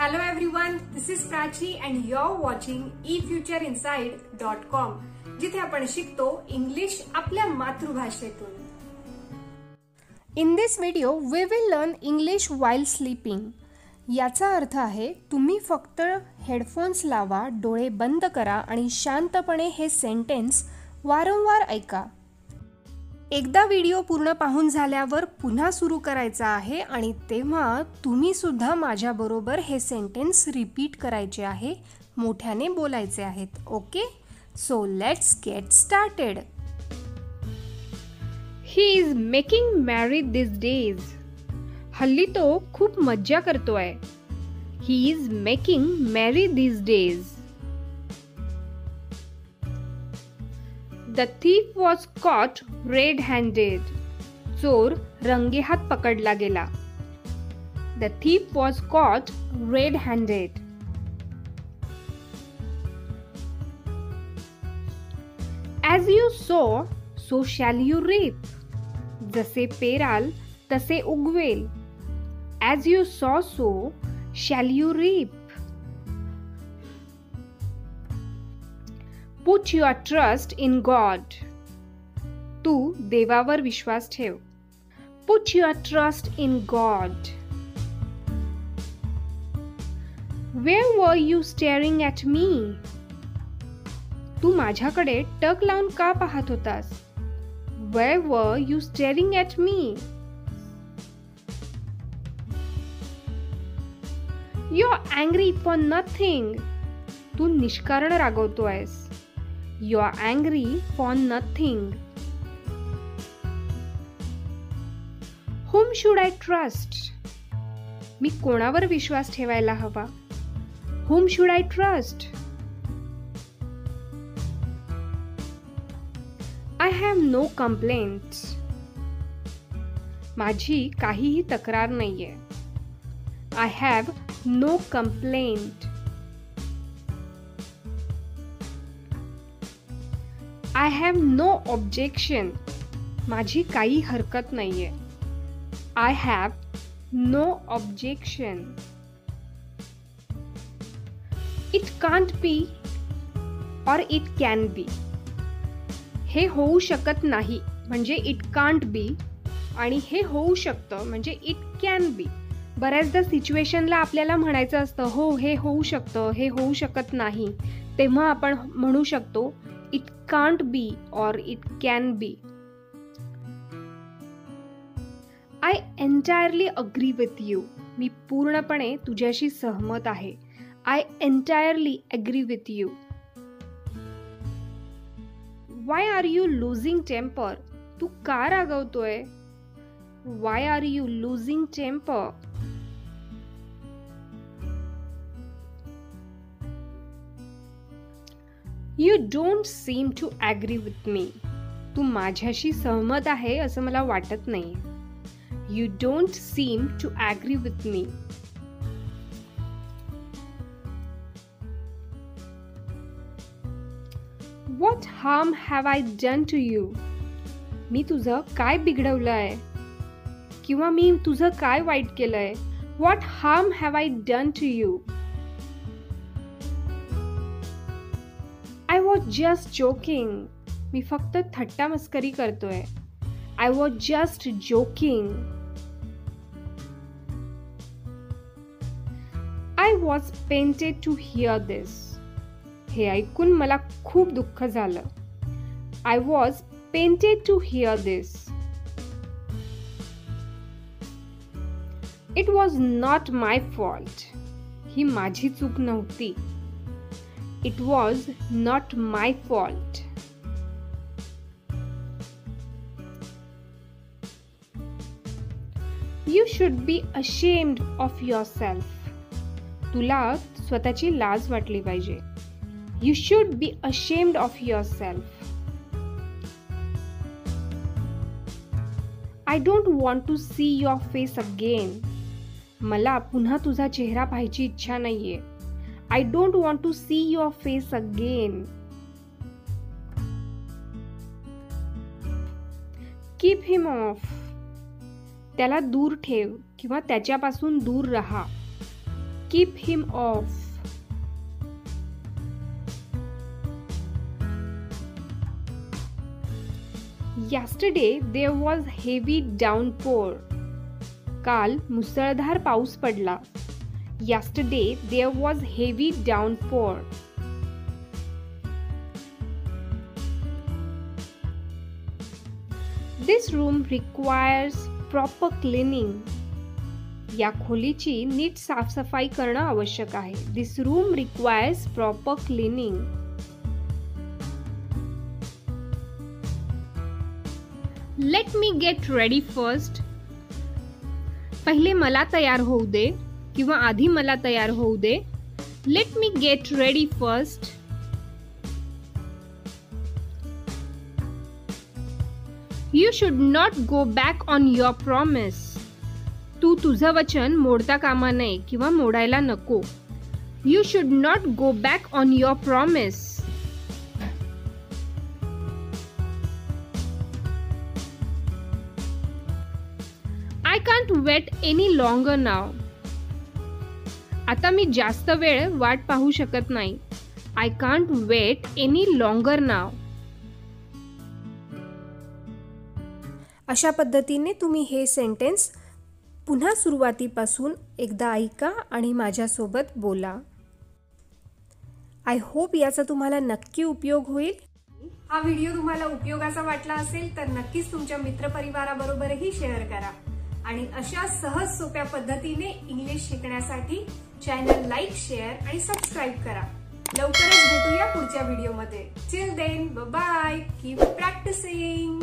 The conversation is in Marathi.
Hello everyone, this is Prachi and you're watching efutureinside.com, जिथे आपण शिकतो इंग्लिश आपल्या मातृभाषेतून. In this video, we will learn English while sleeping. याचा अर्थ आहे तुम्ही फक्त हेडफोन्स लावा, डोळे बंद करा आणि शांतपणे हे सेंटेन्स वारंवार ऐका. एकदा व्हिडिओ पूर्ण पाहून झाल्यावर पुन्हा सुरू करायचा आहे आणि तेव्हा तुम्ही सुद्धा माझ्याबरोबर हे सेंटेन्स रिपीट करायचे आहे, मोठ्याने बोलायचे आहेत. Okay, so let's get started. He is making मॅरी दिस डेज. हल्ली तो खूप मज्जा करतोय. ही इज मेकिंग मॅरी दिस days. The thief was caught red-handed. चोर रंगेहात पकडला गेला. The thief was caught red-handed. As you sow, so shall you reap. जसे पेराल तसे उगवेल. As you sow, so shall you reap. Put your trust in God. तू देवावर विश्वास ठेव. Put your trust in God. Where were you staring at me? तू माझ्याकडे टक लावून का पाहत होतास? Where were you staring at me? You're angry for nothing. Tu निष्कारण रागवतोयस. You are angry for nothing. Whom should I trust? मी कोणावर विश्वास ठेवायला हवा? Whom should I trust? I have no complaints. माझी काहीही तक्रार नाहीये. I have no complaint. I have no objection. माझी काही हरकत नाहीये. I have no objection. It can't be or it can be. हे होऊ शकत नाही म्हणजे it can't be आणि हे होऊ शकतं म्हणजे it can be. बऱ्याचदा सिच्युएशनला आपल्याला म्हणायचं असतं हो हे होऊ शकतं, हे होऊ शकत नाही, तेव्हा आपण म्हणू शकतो it can't be or it can be. I entirely agree with you. मी पूर्णपणे तुझ्याशी सहमत आहे. I entirely agree with you. Why are you losing temper? तू का रागवतोय? Why are you losing temper? You don't seem to agree with me. तू माझ्याशी सहमत आहे असं मला वाटत नाही. You don't seem to agree with me. What harm have I done to you? मी तुझं काय बिघडवलंय? किंवा मी तुझं काय वाईट केलंय? What harm have I done to you? I was just joking. मी फक्त थट्टा मस्करी करतोय. I was just joking. I was pained to hear this. हे ऐकून मला खूप दुःख झालं. I was pained to hear this. It was not my fault. ही माझी चूक नव्हती. It was not my fault. You should be ashamed of yourself. तुला स्वतःची लाज वाटली पाहिजे. You should be ashamed of yourself. I don't want to see your face again. मला पुन्हा तुझा चेहरा पाहायची इच्छा नाहीये. I don't want to see your face again. Keep him off. त्याला दूर ठेव किंवा त्याच्यापासून दूर राहा. keep him off. Yesterday there was heavy downpour. काल मुसळधार पाऊस पडला. Yesterday there was heavy downpour. This room requires proper cleaning. या खोलीची नीट साफसफाई करणं आवश्यक आहे. This room requires proper cleaning. Let me get ready first. पहिले मला तयार होऊ दे किंवा आधी मला तयार होऊ दे. Let me get ready first. You should not go back on your promise. तू तुझं वचन मोडता कामा नये किंवा मोडायला नको. You should not go back on your promise. I can't wait any longer now. आता मी जास्त वेळ वाट पाहू शकत नाही. I can't wait any longer now. अशा पद्धतीने तुम्ही हे सेंटेन्स पुन्हा सुरुवातीपासून एकदा ऐका आणि माझ्यासोबत बोला. आय होप याचा तुम्हाला नक्की उपयोग होईल. हा व्हिडिओ तुम्हाला उपयोगाचा वाटला असेल तर नक्कीच तुमच्या मित्रपरिवाराबरोबरही शेअर करा आणि अशा सहज सोप्या पद्धतीने इंग्लिश शिकण्यासाठी चॅनल लाईक, शेअर आणि सबस्क्राईब करा. लवकरच भेटूया पुढच्या व्हिडिओमध्ये. Till then, bye bye. Keep practising.